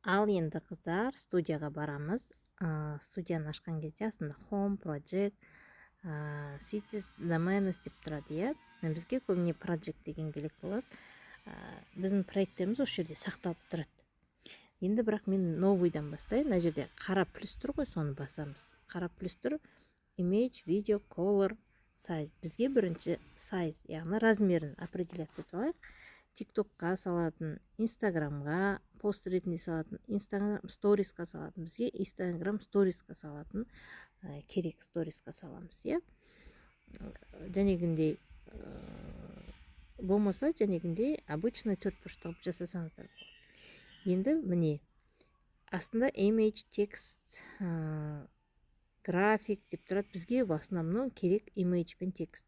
Ал енді қыздар, студияға барамыз. Студияны ашқан кезде астында Home Project, Cities Domains деп тұрады, иә. Бізге көбіне Project деген керек болады. Біздің проекттеріміз осы жерде сақталып тұрады. Енді бірақ мен новыйдан бастайын. Мына жерде қара плюс тұр ғой, соны басамыз. Қара плюс тұр. Image, Video, Color, Size. Бізге бірінші size, яғни размерін определяция етіп TikTokқа салатын, Instagramға пост ретінде салатын, Instagram Storiesқа салатын. Бізге Instagram Storiesқа салатын керек, Storiesқа саламыз, иә. Жәнегіндей болмаса, жәнегіндей обычный төртбұрыш тығып жасасаңыздар болады. Енді міне астында image, текст, график деп тұрады. Бізге в основном керек image пен текст.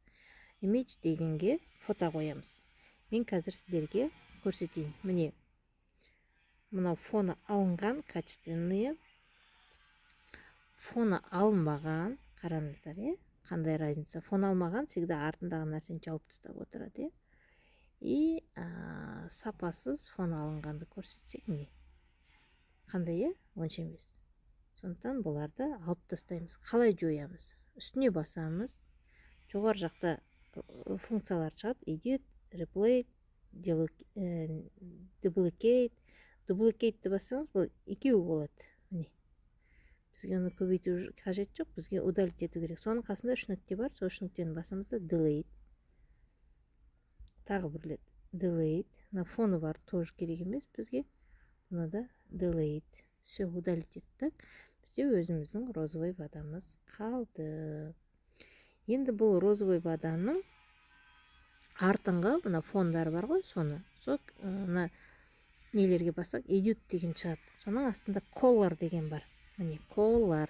Image дегенге фото қоямыз. Мен қазір сіздерге көрсетейін. Міне мынау фоны алынған, качественные. Фоны алынбаған, қараңыздар, иә. Қандай разница? Фон алмаған всегда артындағы нәрсені жауып тастап отырады, иә. И сапасыз фон алынғанды көрсетсек, міне қандай, иә, онша емес. Сондықтан бұларды алып тастаймыз. Қалай жоямыз? Үстіне басамыз. Жоғары жақта функциялар шығады. Edit, Replay, Duplicate. Duplicate'ті бассаңыз, бұл екеуі болады. Міне. Бізге оны көбейту қажет жоқ, бізге удалить ету керек. Соның қасында үш нүкте бар, сол үш нүктені басамыз да Delete. Тағы бір рет Delete. На фоны бар, тоже керек емес бізге. Бұны да Delete. Все, удалить еттік. Бізде өзіміздің розовый водамыз қалды. Енді бұл розовый воданың артыңғы мына фондар бар ғой, соны. Сол мына нелерге бассақ, Edit деген шығады. Соның астында Color деген бар. Міне, Color.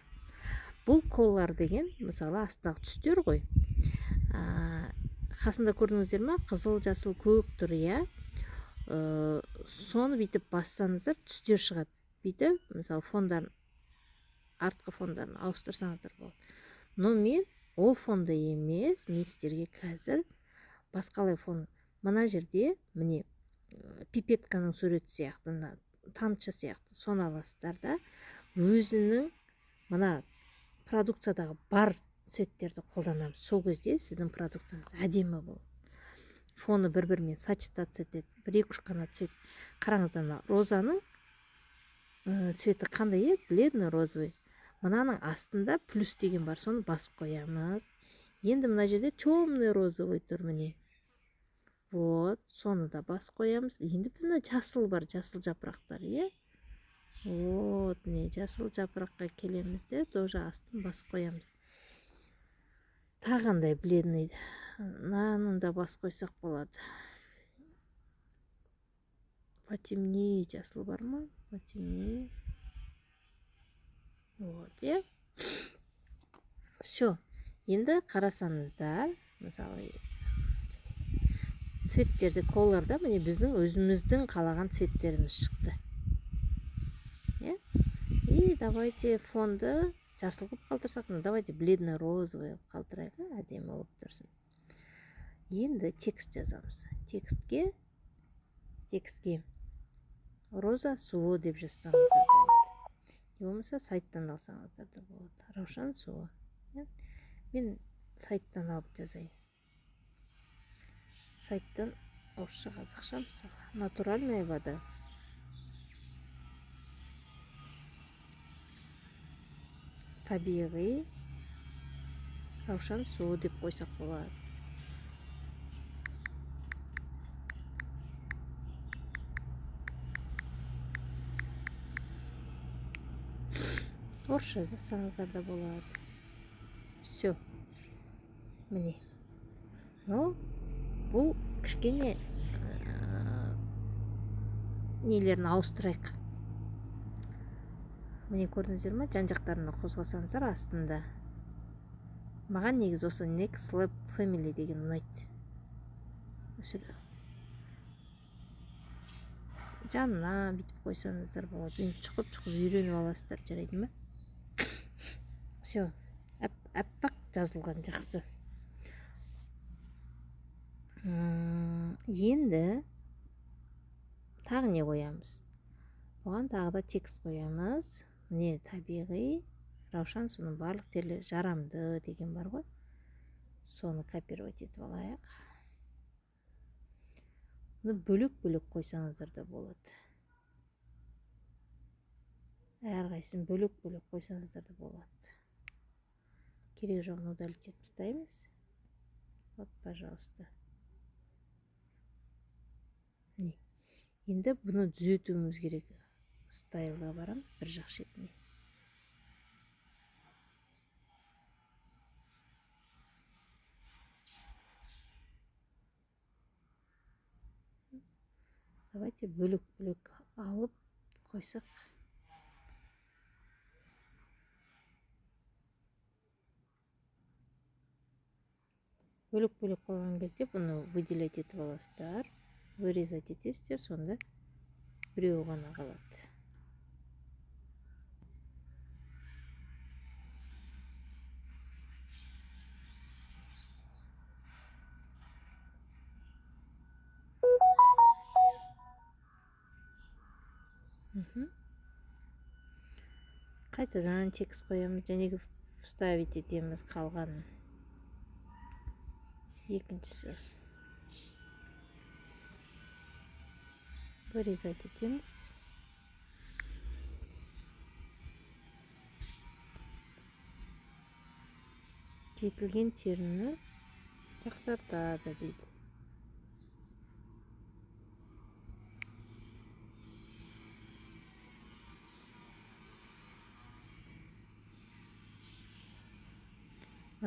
Бұл Color деген, мысалы, астындағы түстер ғой. Қасында көрдіңіздер ма? Қызыл, жасыл, көк тұр, иә. Соны бүйтіп бассаңыздар, түстер шығады. Бүйтіп, мысалы, фондарын, артқы фондарын ауыстырсаңыздар болады. Но мен ол фонды емес, мен сіздерге қазір басқалай фон. Мына жерде, міне, пипетканың суреті сияқты, тамшы сияқты, соны аласыздар да, өзінің мына продукциядағы бар цветтерді қолданамыз. Сол кезде сіздің продукцияңыз әдемі болады. Фоны бір-бірімен сочетаться етеді. Бір-екі қана цвет. Қараңыздар, розаның цветі қандай, бледный розовый. Мынаның астында плюс деген бар, соны басып қоямыз. Енді мына жерде темный розовый тұр, міне. Вот, соны да басып қоямыз. Енді мына жасыл бар, жасыл жапырақтар, иә. Вот, не, жасыл жапыраққа келеміз де, тоже астын басып қоямыз. Тағандай бледный, нанын да басып қойсақ болады. Потемнее жасыл бар ма? Потемнее. Вот, иә. Все. Енді қарасаңыздар, мысалы, цветтерді колорда, міне біздің өзіміздің қалаған цветтеріміз шықты. И давайте фонды жасыл қылып қалдырсақ, давайте бледный розовый қалдырайық, әдемі болып тұрсын. Енді текст жазамыз. Текстке роза суы деп жазсаңыздар болады. Болмаса сайттан алсаңыздар да болады. Раушан суы. Мен сайттан алып жазайын. Сайттан орысша қазақша мысалы. Натуральная вода. Табиғи раушан суы деп қойсақ болады. Орысша жазсаңыздар да болады. Все. Міне. Но бұл кішкене нелерін ауыстырайық. Міне көрдіңіздер ма? Жан-жақтарына қозғасаңыздар астында. Маған негіз осы Next Lab Family деген ұнайды. Жанына бүйтіп қойсаңыздар болады. Чұқып үйреніп аласыздар, жарайды ма? Все. Аппақ жазылған, жақсы. Енді тағы не қоямыз? оған тағы да текст қоямыз. Міне табиғи раушан суының барлық түрлері жарамды деген бар ғой. Соны копировать етіп алайық. Бұны бөлек-бөлек қойсаңыздар да болады. Әрқайсысын бөлек-бөлек қойсаңыздар да болады. Керек жоғын удалить етіп тастаймыз. Вот, пожалуйста. Енді бұны түзетуіміз керек. Стайлға барамыз, бір жақ шетіне. Давайте бөлек-бөлек алып қойсақ. Бөлек-бөлек қойған кезде бұны выделять етіп аласыздар. Вырезать етесіздер, сонда біреу ғана қалады. Қайтадан текст қоямыз, және вставить етеміз қалғанын. Екіншісі. Вырезать етеміз. Жетілген теріні жақсартады дейді.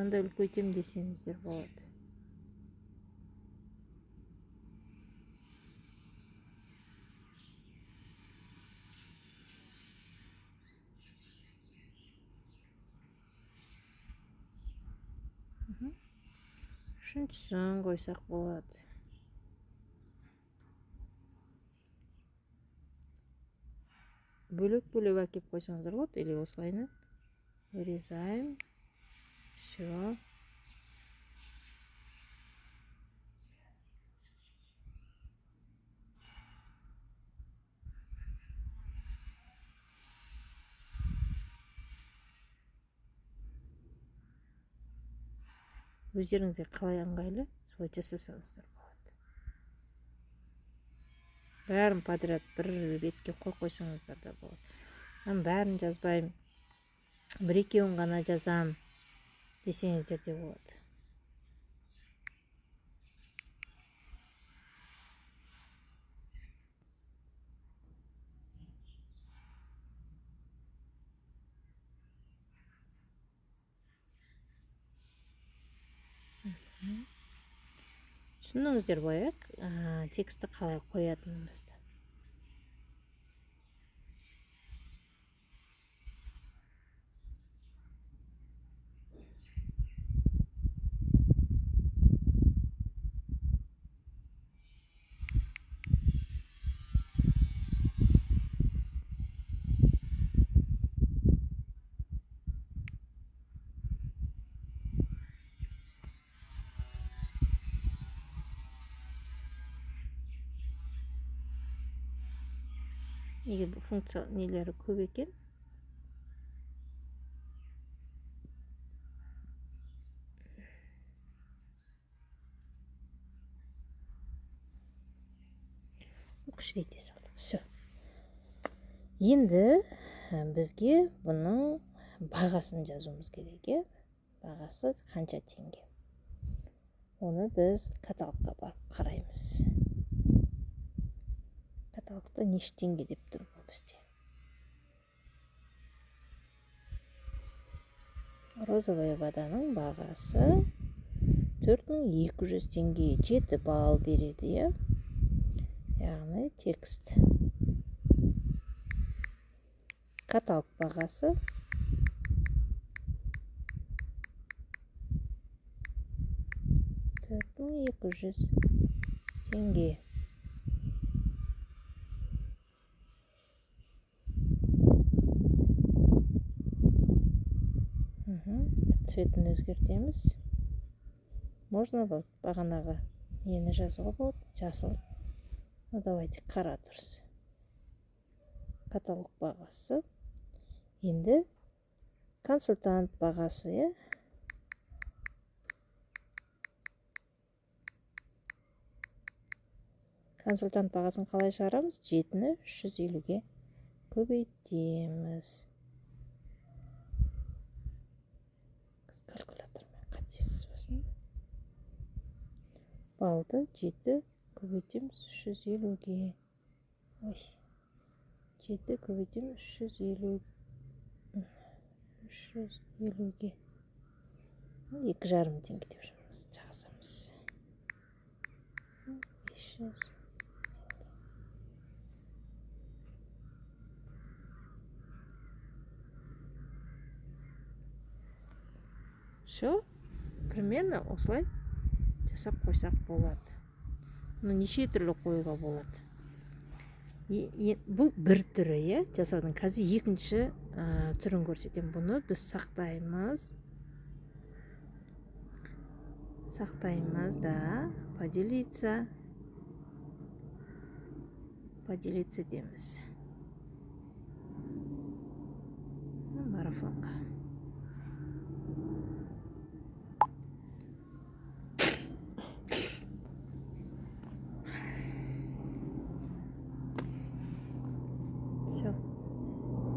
Анда үлкейтем десеңіздер болады. Үшіншісін қойсақ болады. Бөлек-бөлек әкеп қойсаңыздар болады, или осылайны. Вырезаем. Все. Өздеріңізге қалай ыңғайлы, солай жасасаңыздар болады. Бәрін подряд бір бетке қойсаңыздар да болады. Мен бәрін жазбаймын, бір-екеуін ғана жазам десеңіздер де болады. Түсіндіңіздер ғой, тексті қалай қоятынымызды. Егер бұл функция нелері көп екен, кішірейте салдық. Все. Енді бізге бұның бағасын жазуымыз керек. Бағасы қанша теңге. Оны біз каталогқа барып қараймыз. Каталогта неше теңге деп тұр бұл бізде. Розовая воданың бағасы 4200 теңге, 7 балл береді, яғни текст. Каталог бағасы 4200 теңге. Цветін өзгертеміз. Можно бағанағы нені жазуға болады, жасыл. Ну, давайте қара тұрсын. каталог бағасы. Енді консультант бағасы, консультант бағасын қалай шығарамыз? 7-ні 350-ге көбейтеміз. Калькулятормен қатесіз болсын. Балды 7 көбейтеміз 350-ге. 7 көбейтеміз 350-ге. 2,5 теңге деп жазамыз. 500. Все, примерно осылай жасап қойсақ болады. Неше түрлі қоюға болады. Бұл бір түрі, жасаудың. Қазір екінші түрін көрсетем. Бұны біз сақтаймыз. Да, поделиться деміз. Марафонға.